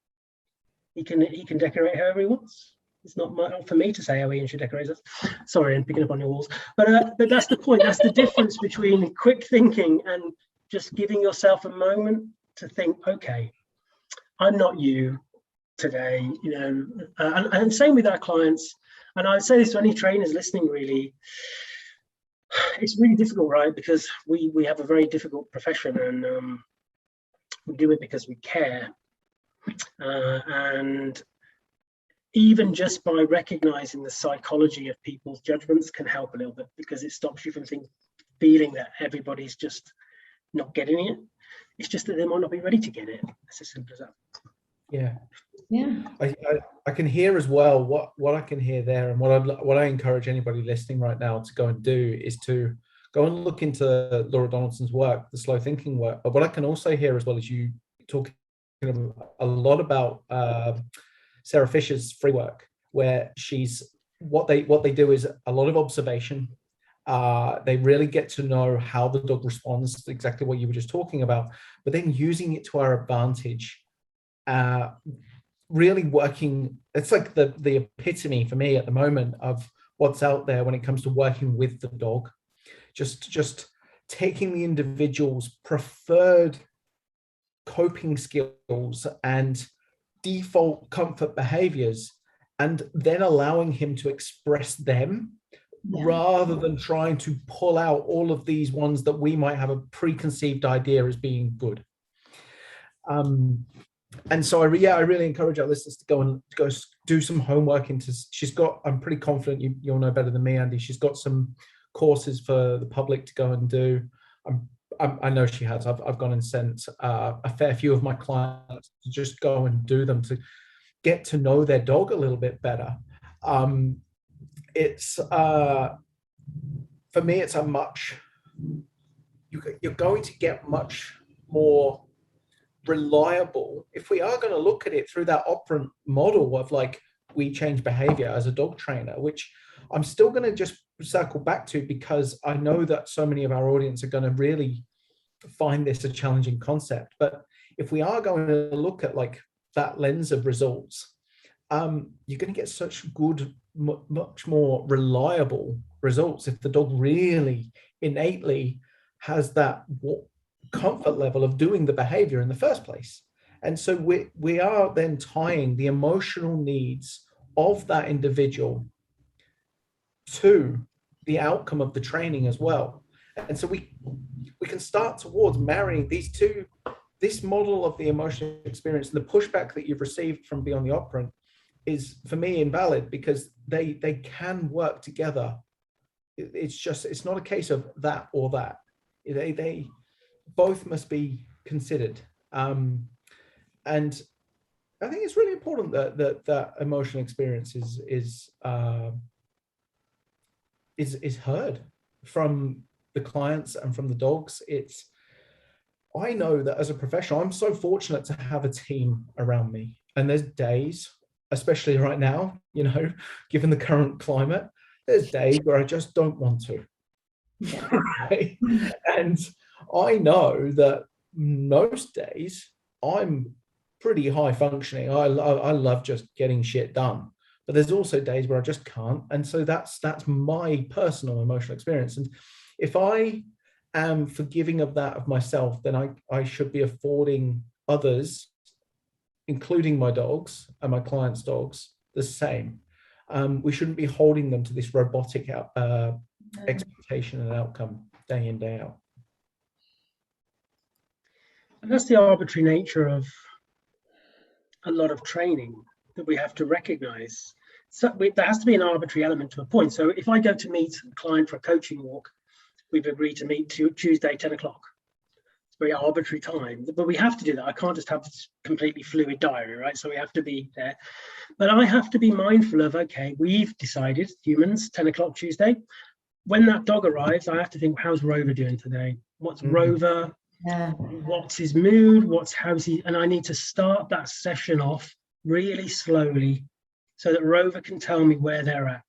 Speaker 4: He can decorate however he wants. It's not for me to say how Ian should decorate it. Sorry, I'm picking up on your walls. But that's the point. That's the difference between quick thinking and just giving yourself a moment to think, okay, I'm not you today, you know. And same with our clients. And I would say this to any trainers listening, really, it's really difficult, right? Because we have a very difficult profession, and we do it because we care. And even just by recognizing the psychology of people's judgments can help a little bit, because it stops you from feeling that everybody's just not getting it. It's just that they might not be ready to get it. It's as simple as that.
Speaker 2: Yeah. I can hear as well what I can hear there, and what I encourage anybody listening right now to go and do is to go and look into Laura Donaldson's work, the slow thinking work. But what I can also hear as well is you talking a lot about Sarah Fisher's free work, where what they do is a lot of observation. They really get to know how the dog responds to exactly what you were just talking about, but then using it to our advantage. Really working, it's like the epitome for me at the moment of what's out there when it comes to working with the dog. Just taking the individual's preferred coping skills and default comfort behaviors, and then allowing him to express them, rather than trying to pull out all of these ones that we might have a preconceived idea as being good. And so I really encourage our listeners to go do some homework into. She's got, I'm pretty confident you'll know better than me, Andy. She's got some courses for the public to go and do. I know she has. I've gone and sent a fair few of my clients to just go and do them to get to know their dog a little bit better. It's for me, it's you're going to get much more reliable if we are going to look at it through that operant model of like, we change behavior as a dog trainer, which I'm still going to just circle back to, because I know that so many of our audience are going to really find this a challenging concept. But if we are going to look at like that lens of results, you're going to get such good, much more reliable results if the dog really innately has that comfort level of doing the behavior in the first place. And so we are then tying the emotional needs of that individual to the outcome of the training as well. And so we can start towards marrying these two, this model of the emotional experience, and the pushback that you've received from beyond the operant is, for me, invalid, because they can work together. It's not a case of that or that. They both must be considered. And I think it's really important that emotional experience is heard from the clients and from the dogs. I know that as a professional, I'm so fortunate to have a team around me, and there's days, especially right now, given the current climate, there's days where I just don't want to. Right? And I know that most days I'm pretty high functioning. I love just getting shit done, but there's also days where I just can't. And so that's my personal emotional experience. And if I am forgiving of that of myself, then I should be affording others, including my dogs and my clients' dogs, the same. We shouldn't be holding them to this robotic expectation and outcome day in, day out.
Speaker 4: And that's the arbitrary nature of a lot of training that we have to recognize. So there has to be an arbitrary element to a point. So if I go to meet a client for a coaching walk, we've agreed to meet Tuesday, 10 o'clock. It's a very arbitrary time, but we have to do that. I can't just have this completely fluid diary, right? So we have to be there. But I have to be mindful of, okay, we've decided, humans, 10 o'clock Tuesday, when that dog arrives, I have to think, how's Rover doing today? What's Rover?
Speaker 3: Yeah.
Speaker 4: What's his mood? How's he? And I need to start that session off really slowly so that Rover can tell me where they're at.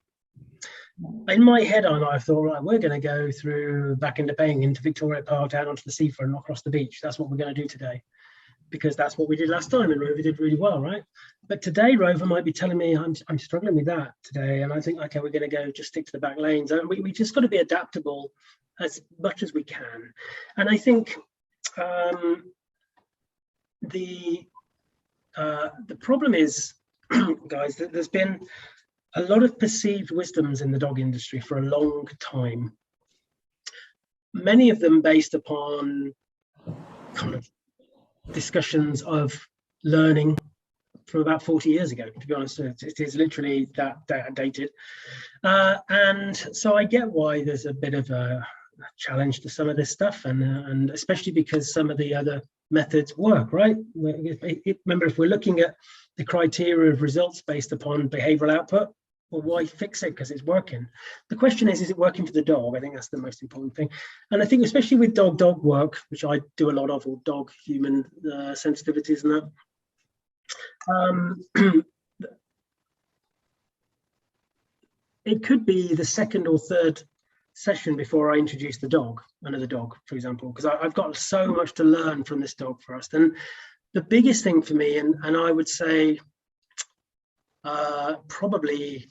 Speaker 4: In my head, I thought, right, we're going to go through back into Paying, into Victoria Park, down onto the seafront and across the beach. That's what we're going to do today, because that's what we did last time, and Rover did really well, right? But today, Rover might be telling me, I'm struggling with that today, and I think, okay, we're going to go just stick to the back lanes. And we just got to be adaptable as much as we can. And I think the problem is, guys, that there's been a lot of perceived wisdoms in the dog industry for a long time. Many of them based upon kind of discussions of learning from about 40 years ago, to be honest. It is literally that dated. And so I get why there's a bit of a challenge to some of this stuff, and especially because some of the other methods work, right? Remember, if we're looking at the criteria of results based upon behavioral output, well, why fix it? Because it's working. The question is it working for the dog? I think that's the most important thing. And I think especially with dog work, which I do a lot of, or dog-human sensitivities and that, it could be the second or third session before I introduce another dog, for example, because I've got so much to learn from this dog first. And the biggest thing for me, and I would say probably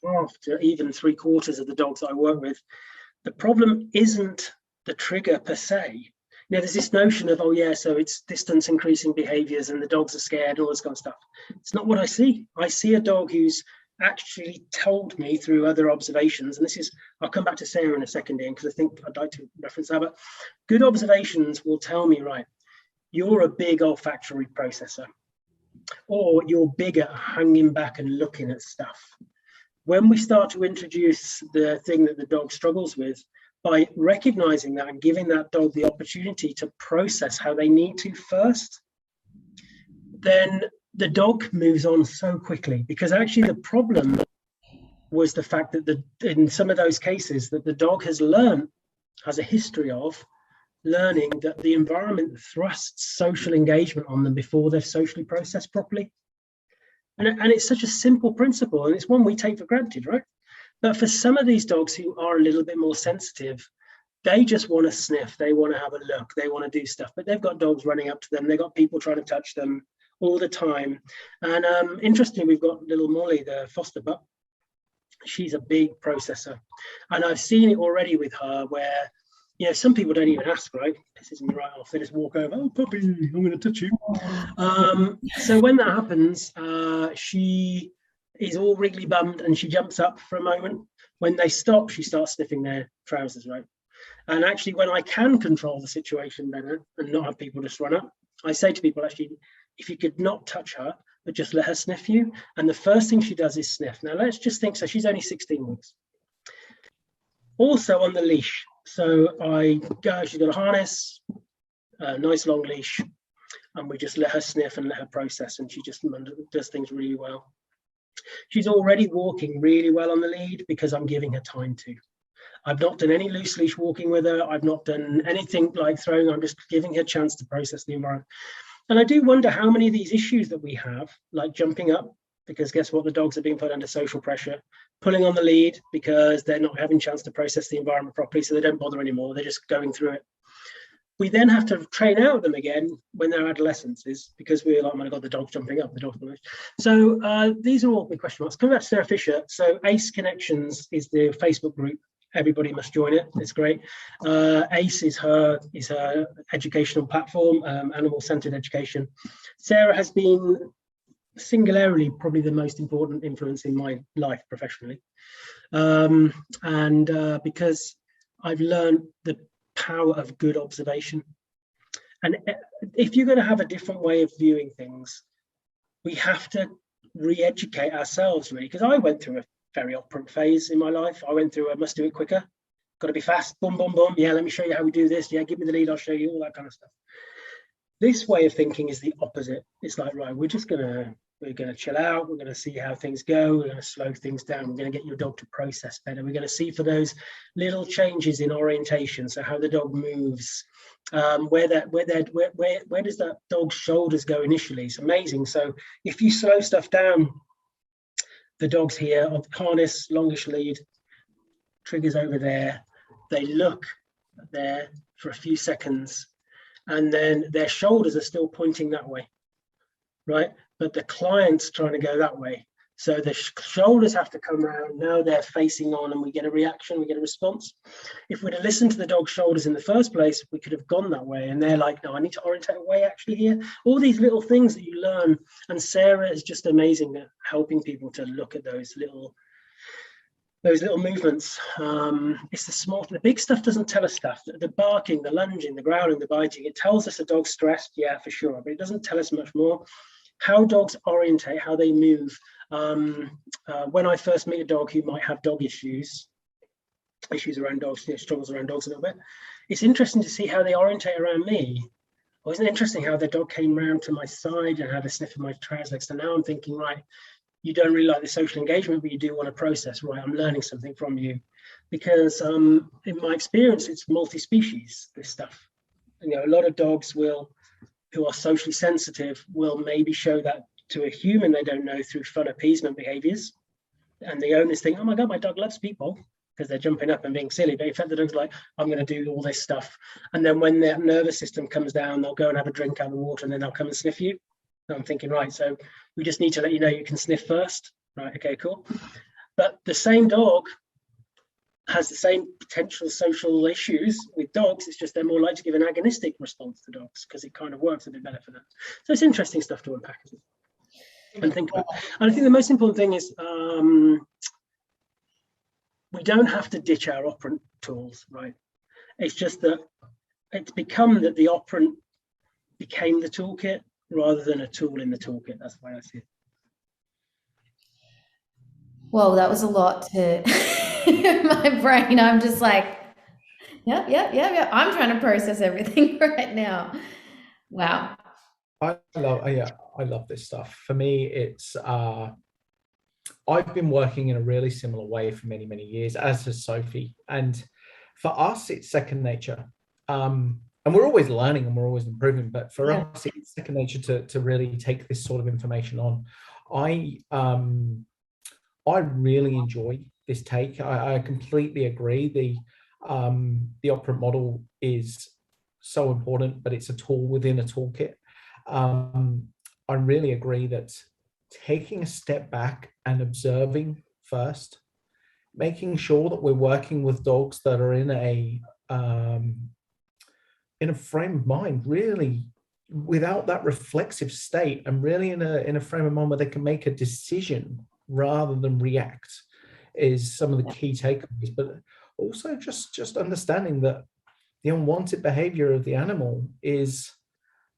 Speaker 4: half to even 3/4 of the dogs that I work with, the problem isn't the trigger per se. You know, there's this notion of, oh yeah, so it's distance increasing behaviors and the dogs are scared and all this kind of stuff. It's not what I see. I see a dog who's actually told me through other observations, and this is, I'll come back to Sarah in a second, Ian, because I think I'd like to reference that, but good observations will tell me, right, you're a big olfactory processor, or you're big at hanging back and looking at stuff. When we start to introduce the thing that the dog struggles with, by recognizing that and giving that dog the opportunity to process how they need to first, then the dog moves on so quickly. Because actually the problem was the fact that in some of those cases that the dog has a history of learning that the environment thrusts social engagement on them before they're socially processed properly. And it's such a simple principle, and it's one we take for granted, right? But for some of these dogs who are a little bit more sensitive, they just want to sniff, they want to have a look, they want to do stuff, but they've got dogs running up to them, they've got people trying to touch them all the time. And interestingly, we've got little Molly, the foster pup. She's a big processor. And I've seen it already with her where, you know, some people don't even ask, right? Pisses me right off. They just walk over, oh, puppy, I'm going to touch you. So when that happens, she is all wriggly bummed and she jumps up for a moment. When they stop, she starts sniffing their trousers, right? And actually, when I can control the situation better and not have people just run up, I say to people, actually, if you could not touch her, but just let her sniff you. And the first thing she does is sniff. Now, let's just think, so she's only 16 weeks. Also on the leash. So she's got a harness, a nice long leash, and we just let her sniff and let her process, and she just does things really well. She's already walking really well on the lead because I'm giving her time to. I've not done any loose leash walking with her. I've not done anything like throwing. I'm just giving her a chance to process the environment. And I do wonder how many of these issues that we have, like jumping up, because guess what? The dogs are being put under social pressure, pulling on the lead because they're not having a chance to process the environment properly, so they don't bother anymore. They're just going through it. We then have to train out them again when they're adolescents, because we're like, oh my God, the dog's jumping up, the dog's jumping up. So these are all the question marks. Coming back to Sarah Fisher, so ACE Connections is the Facebook group. Everybody must join it. It's great. ACE is her educational platform, animal-centered education. Sarah has been singularly probably the most important influence in my life professionally, because I've learned the power of good observation. And if you're going to have a different way of viewing things, we have to re-educate ourselves, really, because I went through a very operant phase in my life. I went through I must do it quicker, got to be fast, boom, boom, boom, yeah, let me show you how we do this, yeah, give me the lead, I'll show you, all that kind of stuff. This way of thinking is the opposite. It's like, right, we're just gonna We're going to chill out. We're going to see how things go. We're going to slow things down. We're going to get your dog to process better. We're going to see for those little changes in orientation. So how the dog moves, where does that dog's shoulders go initially? It's amazing. So if you slow stuff down, the dog's here on the harness, longish lead, triggers over there. They look there for a few seconds, and then their shoulders are still pointing that way, right? But the client's trying to go that way. So the shoulders have to come around. Now they're facing on, and we get a reaction, we get a response. If we'd have listened to the dog's shoulders in the first place, we could have gone that way. And they're like, no, I need to orientate away actually here. All these little things that you learn. And Sarah is just amazing at helping people to look at those little movements. It's the big stuff doesn't tell us stuff. The barking, the lunging, the growling, the biting, it tells us a dog's stressed, yeah, for sure, but it doesn't tell us much more. How dogs orientate, how they move. When I first meet a dog who might have dog issues around dogs, struggles around dogs a little bit, it's interesting to see how they orientate around me. Wasn't it interesting how the dog came round to my side and had a sniff of my trousers legs? So now I'm thinking, right, you don't really like the social engagement, but you do want to process, right? I'm learning something from you. Because in my experience, it's multi-species, this stuff. A lot of dogs who are socially sensitive will maybe show that to a human they don't know through fun appeasement behaviors. And the owners think, oh my God, my dog loves people, because they're jumping up and being silly. But in fact, the dog's like, I'm going to do all this stuff. And then when their nervous system comes down, they'll go and have a drink out of the water, and then they'll come and sniff you. And I'm thinking, right, so we just need to let you know you can sniff first. Right, okay, cool. But the same dog has the same potential social issues with dogs. It's just they're more likely to give an agonistic response to dogs because it kind of works a bit better for them. So it's interesting stuff to unpack and think about. And I think the most important thing is we don't have to ditch our operant tools, right? It's just that it's become that the operant became the toolkit rather than a tool in the toolkit. That's the way I see it.
Speaker 3: Well, that was a lot to my brain. I'm just like, yeah. I'm trying to process everything right now. Wow.
Speaker 2: I love this stuff. For me, it's I've been working in a really similar way for many, many years, as has Sophie. And for us, it's second nature. And we're always learning and we're always improving. But for us, it's second nature to really take this sort of information on. I really enjoy this take. I completely agree. The operant model is so important, but it's a tool within a toolkit. I really agree that taking a step back and observing first, making sure that we're working with dogs that are in a frame of mind, really without that reflexive state, and really in a frame of mind where they can make a decision rather than react, is some of the key takeaways. But also just understanding that the unwanted behavior of the animal is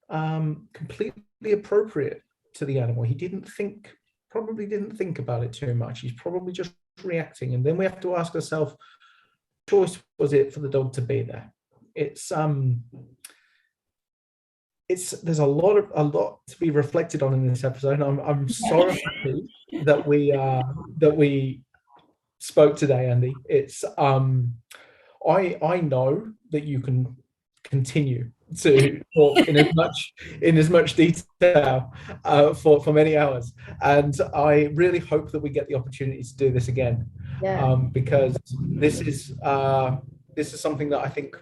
Speaker 2: completely appropriate to the animal. He probably didn't think about it too much. He's probably just reacting. And then we have to ask ourselves, what choice was it for the dog to be there? There's a lot to be reflected on in this episode. I'm so happy that we spoke today, Andy. It's I know that you can continue to talk in as much detail for many hours, and I really hope that we get the opportunity to do this again, because this is something that I think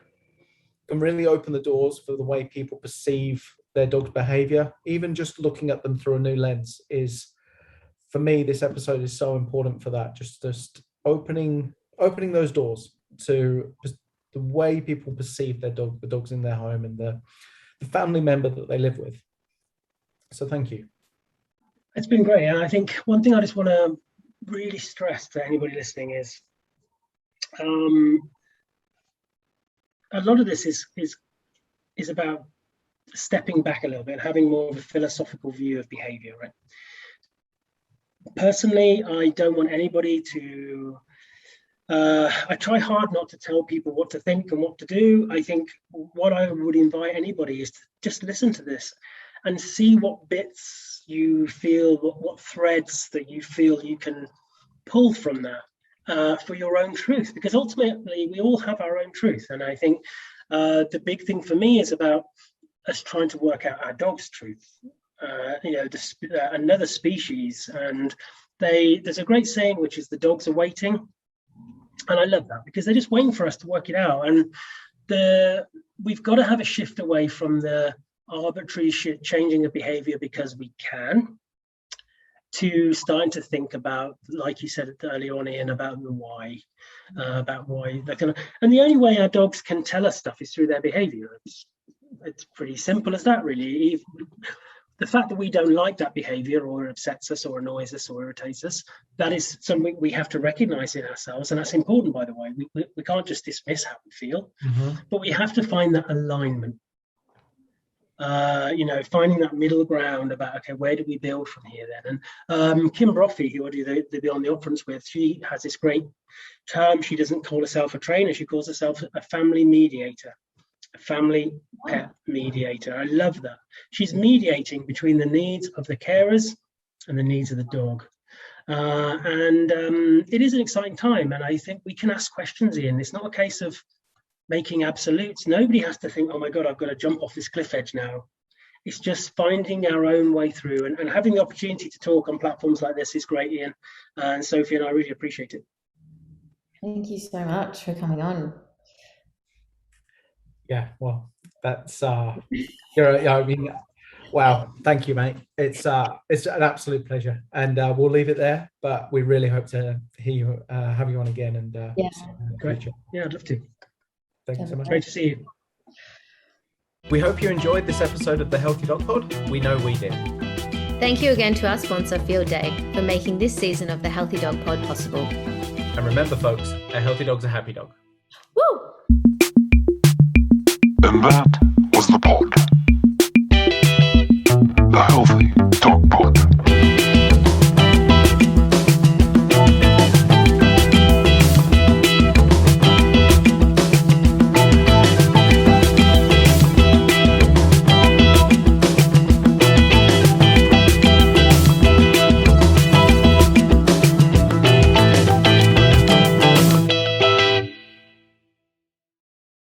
Speaker 2: can really open the doors for the way people perceive their dog's behavior. Even just looking at them through a new lens is, for me, this episode is so important for that. Just opening those doors to the way people perceive their dog, the dogs in their home, and the family member that they live with. So thank you.
Speaker 4: It's been great. And I think one thing I just want to really stress to anybody listening is a lot of this is about stepping back a little bit, having more of a philosophical view of behavior, right? Personally, I don't want anybody to I try hard not to tell people what to think and what to do. I think what I would invite anybody is to just listen to this and see what bits you feel, what threads that you feel you can pull from that for your own truth, because ultimately we all have our own truth. And I think the big thing for me is about us trying to work out our dog's truth. Another species, and there's a great saying which is the dogs are waiting, and I love that because they're just waiting for us to work it out. And we've got to have a shift away from the arbitrary changing of behavior because we can, to starting to think about, like you said early on, Ian, about the why, about why they're gonna. And the only way our dogs can tell us stuff is through their behavior. It's pretty simple as that, really. The fact that we don't like that behavior, or it upsets us, or annoys us, or irritates us, that is something we have to recognize in ourselves. And that's important, by the way. We can't just dismiss how we feel, but we have to find that alignment. Finding that middle ground about, okay, where do we build from here then? And Kim Brophy, who I do the Beyond the Upfronts with, she has this great term. She doesn't call herself a trainer. She calls herself a family mediator. A family pet mediator. I love that. She's mediating between the needs of the carers and the needs of the dog. It is an exciting time. And I think we can ask questions, Ian. It's not a case of making absolutes. Nobody has to think, oh my God, I've got to jump off this cliff edge now. It's just finding our own way through, and having the opportunity to talk on platforms like this is great, Ian. And Sophie and I really appreciate it.
Speaker 3: Thank you so much for coming on.
Speaker 2: Yeah, well, that's wow, thank you, mate. It's an absolute pleasure, and we'll leave it there, but we really hope to hear you, have you on again, and
Speaker 4: great. Yeah, I'd love to.
Speaker 2: Thank you so much.
Speaker 4: Great to see you.
Speaker 2: We hope you enjoyed this episode of the Healthy Dog Pod. We know we did.
Speaker 3: Thank you again to our sponsor, Field Day, for making this season of the Healthy Dog Pod possible.
Speaker 2: And remember, folks, a healthy dog's a happy dog.
Speaker 3: Woo!
Speaker 1: And that was the pod. The Healthy Dog Pod.